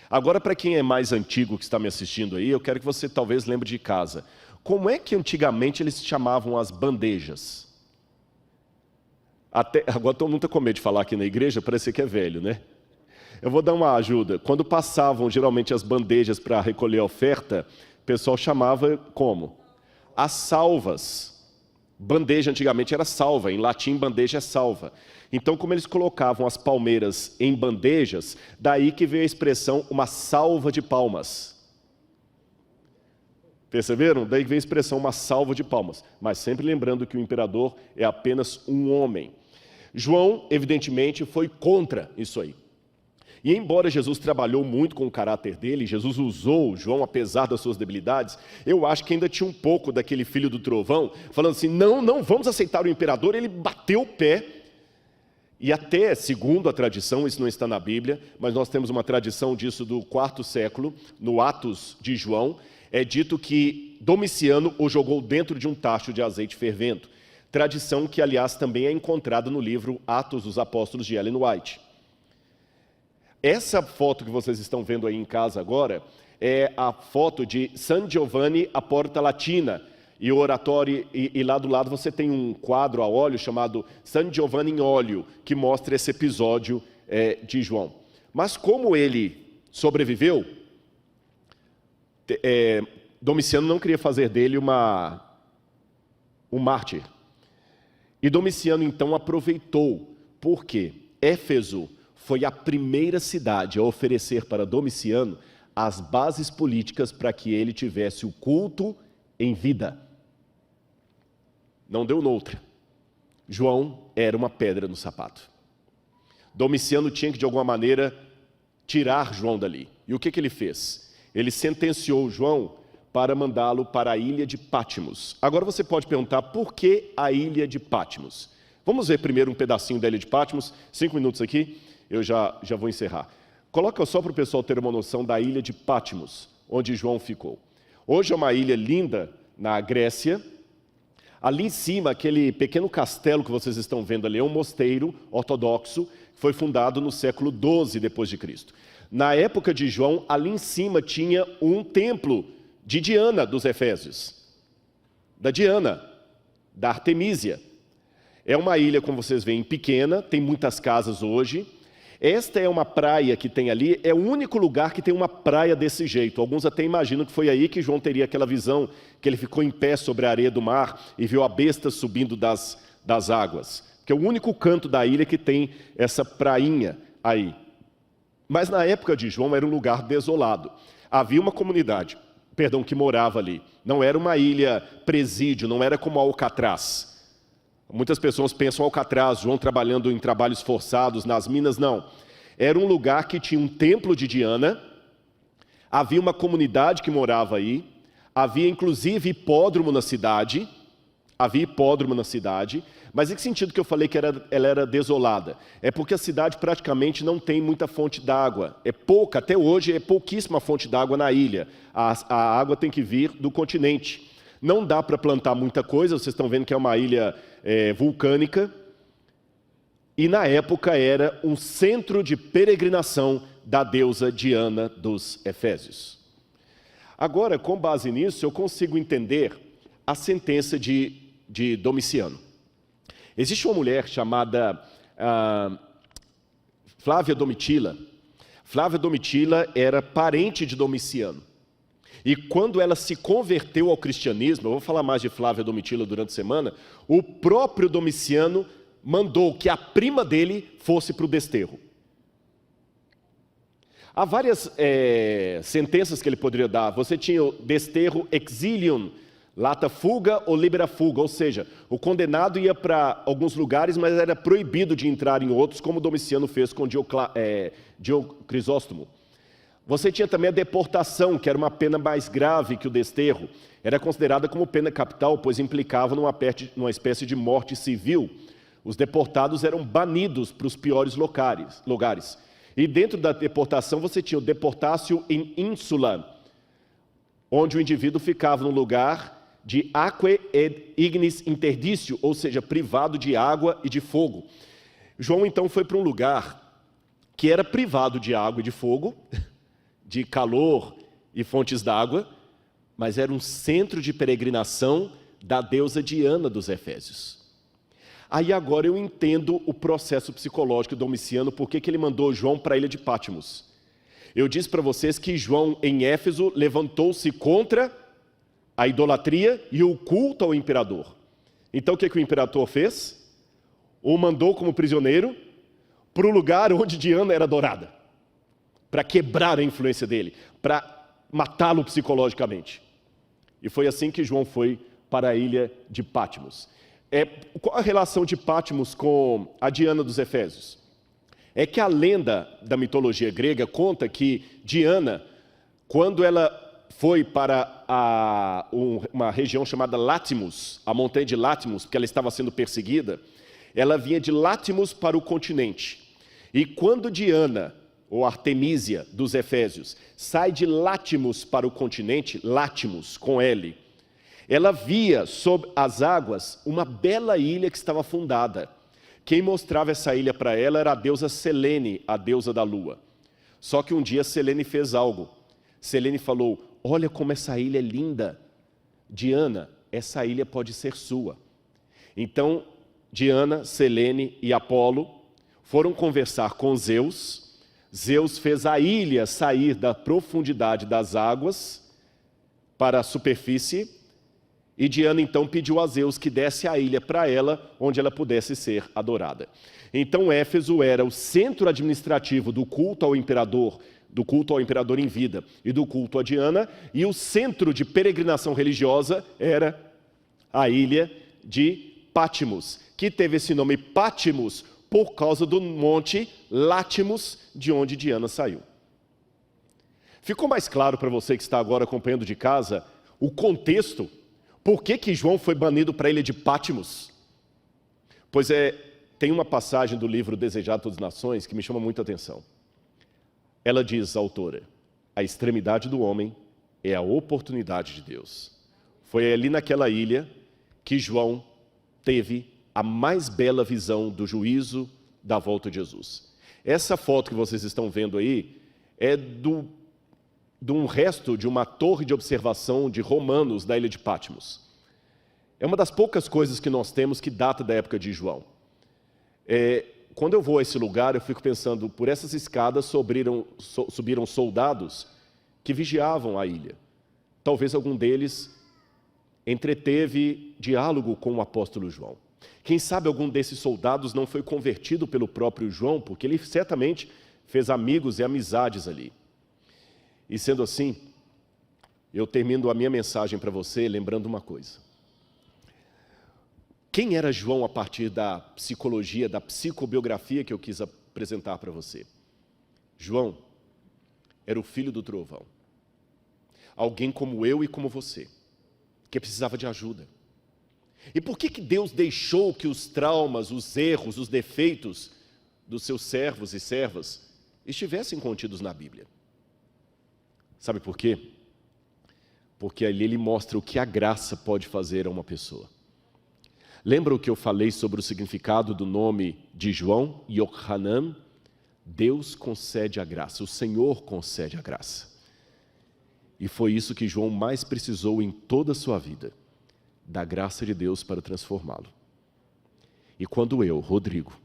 Agora, para quem é mais antigo que está me assistindo aí, eu quero que você talvez lembre de casa. Como é que antigamente eles chamavam as bandejas? Agora todo mundo está com medo de falar aqui na igreja, parece que é velho, né? Eu vou dar uma ajuda. Quando passavam geralmente as bandejas para recolher a oferta, o pessoal chamava como? As salvas. Bandeja antigamente era salva, em latim bandeja é salva. Então, como eles colocavam as palmeiras em bandejas, daí que veio a expressão uma salva de palmas. Perceberam? Daí veio a expressão uma salva de palmas. Mas sempre lembrando que o imperador é apenas um homem. João, evidentemente, foi contra isso aí. E embora Jesus trabalhou muito com o caráter dele, Jesus usou João apesar das suas debilidades, eu acho que ainda tinha um pouco daquele filho do trovão, falando assim, não vamos aceitar o imperador. Ele bateu o pé, e até, segundo a tradição, isso não está na Bíblia, mas nós temos uma tradição disso do IV século, no Atos de João, é dito que Domiciano o jogou dentro de um tacho de azeite fervendo, tradição que, aliás, também é encontrada no livro Atos dos Apóstolos de Ellen White. Essa foto que vocês estão vendo aí em casa agora é a foto de San Giovanni a Porta Latina. E o oratório, e lá do lado você tem um quadro a óleo chamado San Giovanni em óleo, que mostra esse episódio de João. Mas como ele sobreviveu, Domiciano não queria fazer dele um mártir. E Domiciano então aproveitou, porque Éfeso foi a primeira cidade a oferecer para Domiciano as bases políticas para que ele tivesse o culto em vida. Não deu noutra. João era uma pedra no sapato. Domiciano tinha que, de alguma maneira, tirar João dali. E o que ele fez? Ele sentenciou João para mandá-lo para a ilha de Pátimos. Agora você pode perguntar, por que a ilha de Pátimos? Vamos ver primeiro um pedacinho da ilha de Pátimos, 5 minutos aqui, eu já vou encerrar. Coloca só para o pessoal ter uma noção da ilha de Pátimos, onde João ficou. Hoje é uma ilha linda na Grécia. Ali em cima, aquele pequeno castelo que vocês estão vendo ali é um mosteiro ortodoxo, que foi fundado no século XII depois de Cristo. Na época de João, ali em cima tinha um templo de Diana dos Efésios, da Diana, da Artemísia. É uma ilha, como vocês veem, pequena, tem muitas casas hoje. Esta é uma praia que tem ali, é o único lugar que tem uma praia desse jeito. Alguns até imaginam que foi aí que João teria aquela visão, que ele ficou em pé sobre a areia do mar e viu a besta subindo das águas. Que é o único canto da ilha que tem essa prainha aí. Mas na época de João era um lugar desolado. Havia uma comunidade, que morava ali. Não era uma ilha presídio, não era como Alcatraz. Muitas pessoas pensam Alcatraz, João trabalhando em trabalhos forçados nas minas, não. Era um lugar que tinha um templo de Diana, havia uma comunidade que morava aí, havia inclusive hipódromo na cidade, mas em que sentido que eu falei que ela era desolada? É porque a cidade praticamente não tem muita fonte d'água, é pouca, até hoje é pouquíssima fonte d'água na ilha, a água tem que vir do continente. Não dá para plantar muita coisa, vocês estão vendo que é uma ilha vulcânica. E na época era um centro de peregrinação da deusa Diana dos Efésios. Agora, com base nisso, eu consigo entender a sentença de Domiciano. Existe uma mulher chamada Flávia Domitila. Flávia Domitila era parente de Domiciano. E quando ela se converteu ao cristianismo, eu vou falar mais de Flávia Domitila durante a semana, o próprio Domiciano mandou que a prima dele fosse para o desterro. Há várias sentenças que ele poderia dar. Você tinha o desterro exilium, lata fuga ou libera fuga, ou seja, o condenado ia para alguns lugares, mas era proibido de entrar em outros, como Domiciano fez com Crisóstomo. Você tinha também a deportação, que era uma pena mais grave que o desterro. Era considerada como pena capital, pois implicava numa espécie de morte civil. Os deportados eram banidos para os piores lugares. E dentro da deportação você tinha o deportatio in insula, onde o indivíduo ficava no lugar de aquae et ignis interdicio, ou seja, privado de água e de fogo. João então foi para um lugar que era privado de água e de fogo, de calor e fontes d'água, mas era um centro de peregrinação da deusa Diana dos Efésios. Aí agora eu entendo o processo psicológico do Domiciano, porque ele mandou João para a ilha de Pátimos. Eu disse para vocês que João, em Éfeso, levantou-se contra a idolatria e o culto ao imperador. Então o que o imperador fez? O mandou como prisioneiro para o lugar onde Diana era adorada, para quebrar a influência dele, para matá-lo psicologicamente. E foi assim que João foi para a ilha de Pátimos. Qual a relação de Pátimos com a Diana dos Efésios? É que a lenda da mitologia grega conta que Diana, quando ela foi para uma região chamada Látmos, a montanha de Látmos, porque ela estava sendo perseguida, ela vinha de Látmos para o continente. E quando Diana, ou Artemísia dos Efésios, sai de Látmos para o continente, Látmos com L, ela via sob as águas uma bela ilha que estava fundada. Quem mostrava essa ilha para ela era a deusa Selene, a deusa da lua. Só que um dia Selene fez algo. Selene falou: olha como essa ilha é linda. Diana, essa ilha pode ser sua. Então, Diana, Selene e Apolo foram conversar com Zeus. Zeus fez a ilha sair da profundidade das águas para a superfície, e Diana então pediu a Zeus que desse a ilha para ela, onde ela pudesse ser adorada. Então Éfeso era o centro administrativo do culto ao imperador em vida e do culto a Diana, e o centro de peregrinação religiosa era a ilha de Pátimos, que teve esse nome Pátimos por causa do monte Látmos, de onde Diana saiu. Ficou mais claro para você que está agora acompanhando de casa o contexto? Por que João foi banido para a ilha de Patmos? Pois tem uma passagem do livro Desejado de Todas as Nações que me chama muita atenção. Ela diz, a autora, a extremidade do homem é a oportunidade de Deus. Foi ali naquela ilha que João teve a mais bela visão do juízo da volta de Jesus. Essa foto que vocês estão vendo aí é de um resto de uma torre de observação de romanos da ilha de Patmos. É uma das poucas coisas que nós temos que data da época de João. Quando eu vou a esse lugar, eu fico pensando, por essas escadas subiram soldados que vigiavam a ilha. Talvez algum deles entreteve diálogo com o apóstolo João. Quem sabe algum desses soldados não foi convertido pelo próprio João, porque ele certamente fez amigos e amizades ali. E sendo assim, eu termino a minha mensagem para você lembrando uma coisa. Quem era João a partir da psicologia, da psicobiografia que eu quis apresentar para você? João era o filho do trovão. Alguém como eu e como você, que precisava de ajuda. E por que Deus deixou que os traumas, os erros, os defeitos dos seus servos e servas estivessem contidos na Bíblia? Sabe por quê? Porque ali ele mostra o que a graça pode fazer a uma pessoa. Lembra o que eu falei sobre o significado do nome de João, Yohanan? Deus concede a graça, o Senhor concede a graça. E foi isso que João mais precisou em toda a sua vida, da graça de Deus para transformá-lo. E quando eu, Rodrigo,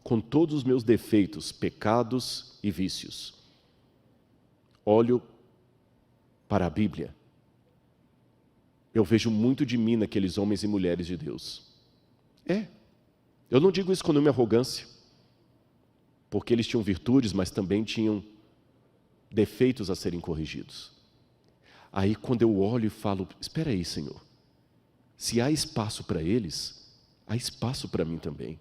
com todos os meus defeitos, pecados e vícios, olho para a Bíblia, eu vejo muito de mim naqueles homens e mulheres de Deus. Eu não digo isso com nenhuma arrogância, porque eles tinham virtudes, mas também tinham defeitos a serem corrigidos. Aí quando eu olho e falo, espera aí, Senhor, se há espaço para eles, há espaço para mim também.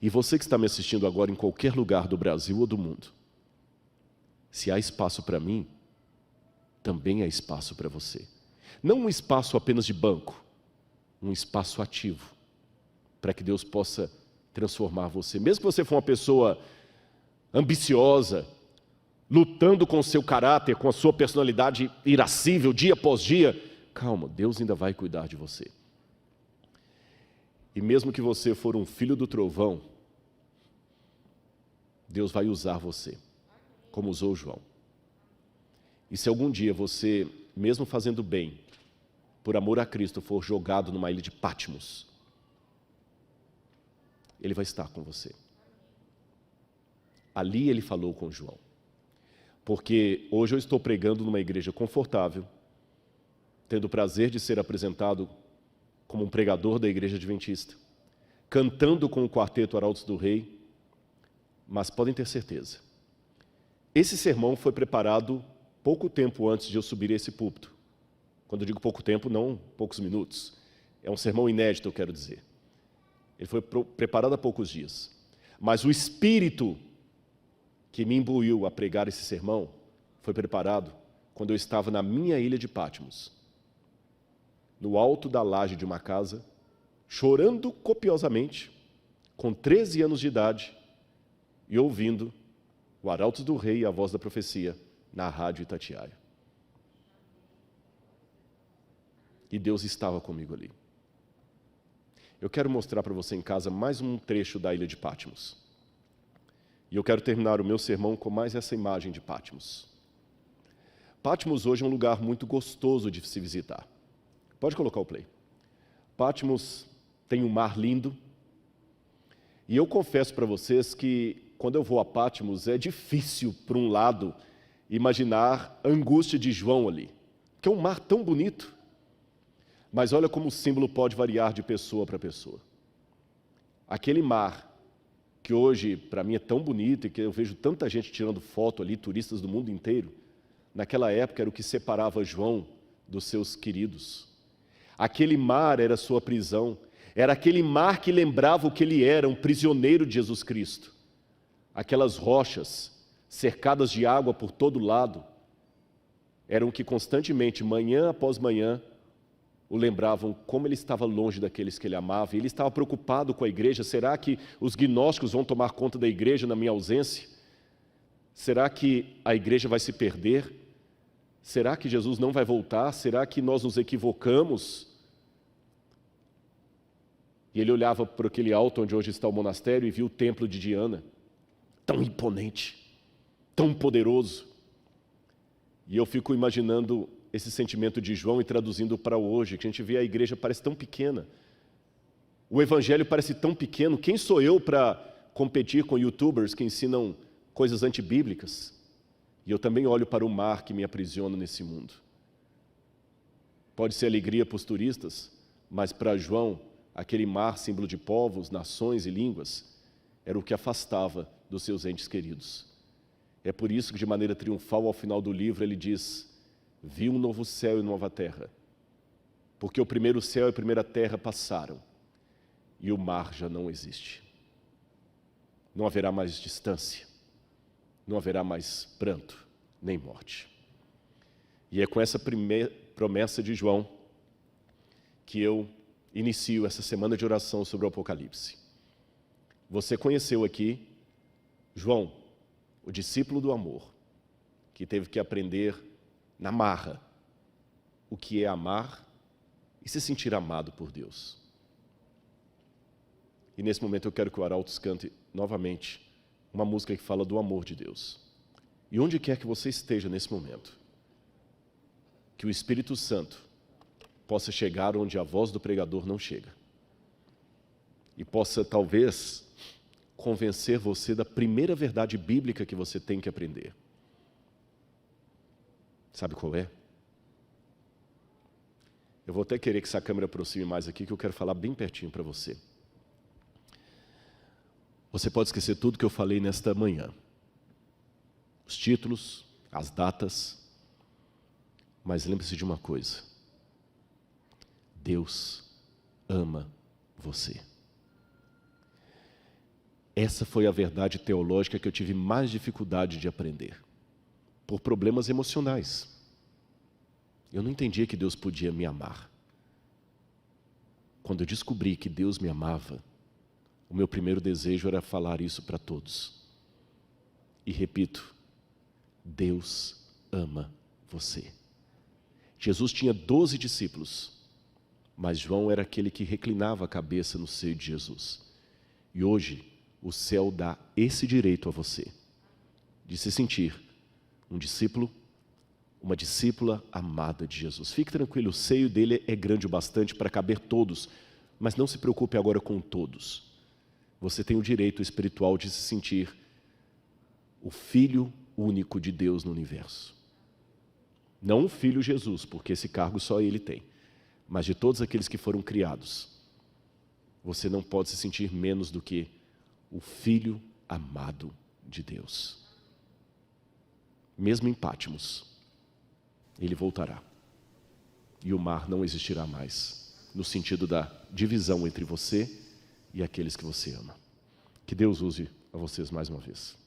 E você que está me assistindo agora em qualquer lugar do Brasil ou do mundo, se há espaço para mim, também há espaço para você. Não um espaço apenas de banco, um espaço ativo, para que Deus possa transformar você. Mesmo que você for uma pessoa ambiciosa, lutando com o seu caráter, com a sua personalidade irascível, dia após dia, calma, Deus ainda vai cuidar de você. E mesmo que você for um filho do trovão, Deus vai usar você, como usou João. E se algum dia você, mesmo fazendo bem, por amor a Cristo, for jogado numa ilha de Patmos, Ele vai estar com você. Ali Ele falou com João. Porque hoje eu estou pregando numa igreja confortável, tendo o prazer de ser apresentado como um pregador da igreja adventista, cantando com o quarteto Arautos do Rei, mas podem ter certeza, esse sermão foi preparado pouco tempo antes de eu subir a esse púlpito. Quando eu digo pouco tempo, não poucos minutos. É um sermão inédito, eu quero dizer. Ele foi preparado há poucos dias. Mas o Espírito que me imbuiu a pregar esse sermão foi preparado quando eu estava na minha ilha de Patmos, no alto da laje de uma casa, chorando copiosamente, com 13 anos de idade, e ouvindo o Arautos do Rei e a Voz da Profecia na rádio Itatiaia. E Deus estava comigo ali. Eu quero mostrar para você em casa mais um trecho da ilha de Patmos. E eu quero terminar o meu sermão com mais essa imagem de Patmos. Patmos hoje é um lugar muito gostoso de se visitar. Pode colocar o play. Patmos tem um mar lindo. E eu confesso para vocês que quando eu vou a Patmos é difícil, por um lado, imaginar a angústia de João ali. Que é um mar tão bonito. Mas olha como o símbolo pode variar de pessoa para pessoa. Aquele mar que hoje, para mim, é tão bonito e que eu vejo tanta gente tirando foto ali, turistas do mundo inteiro, naquela época era o que separava João dos seus queridos. Aquele mar era sua prisão, era aquele mar que lembrava o que ele era, um prisioneiro de Jesus Cristo. Aquelas rochas, cercadas de água por todo lado, eram que constantemente, manhã após manhã, o lembravam como ele estava longe daqueles que ele amava. E ele estava preocupado com a igreja. Será que os gnósticos vão tomar conta da igreja na minha ausência? Será que a igreja vai se perder? Será que Jesus não vai voltar? Será que nós nos equivocamos? E ele olhava para aquele alto onde hoje está o monastério e viu o templo de Diana, tão imponente, tão poderoso. E eu fico imaginando esse sentimento de João e traduzindo para hoje, que a gente vê a igreja parece tão pequena. O evangelho parece tão pequeno. Quem sou eu para competir com youtubers que ensinam coisas antibíblicas? E eu também olho para o mar que me aprisiona nesse mundo. Pode ser alegria para os turistas, mas para João, aquele mar, símbolo de povos, nações e línguas, era o que afastava dos seus entes queridos. É por isso que, de maneira triunfal, ao final do livro, ele diz: vi um novo céu e nova terra, porque o primeiro céu e a primeira terra passaram, e o mar já não existe. Não haverá mais distância, não haverá mais pranto, nem morte. E é com essa primeira promessa de João que eu inicio essa semana de oração sobre o Apocalipse. Você conheceu aqui João, o discípulo do amor, que teve que aprender na marra o que é amar e se sentir amado por Deus. E nesse momento eu quero que o Arautos cante novamente uma música que fala do amor de Deus. E onde quer que você esteja nesse momento, que o Espírito Santo possa chegar onde a voz do pregador não chega. E possa, talvez, convencer você da primeira verdade bíblica que você tem que aprender. Sabe qual é? Eu vou até querer que essa câmera aproxime mais aqui, que eu quero falar bem pertinho para você. Você pode esquecer tudo que eu falei nesta manhã. Os títulos, as datas. Mas lembre-se de uma coisa. Deus ama você. Essa foi a verdade teológica que eu tive mais dificuldade de aprender. Por problemas emocionais. Eu não entendia que Deus podia me amar. Quando eu descobri que Deus me amava, o meu primeiro desejo era falar isso para todos. E repito, Deus ama você. Jesus tinha 12 discípulos, mas João era aquele que reclinava a cabeça no seio de Jesus. E hoje, o céu dá esse direito a você, de se sentir um discípulo, uma discípula amada de Jesus. Fique tranquilo, o seio dele é grande o bastante para caber todos, mas não se preocupe agora com todos. Você tem o direito espiritual de se sentir o Filho único de Deus no universo. Não o Filho Jesus, porque esse cargo só ele tem, mas de todos aqueles que foram criados, você não pode se sentir menos do que o Filho amado de Deus. Mesmo em Pátimos, ele voltará. E o mar não existirá mais, no sentido da divisão entre você e aqueles que você ama. Que Deus use a vocês mais uma vez.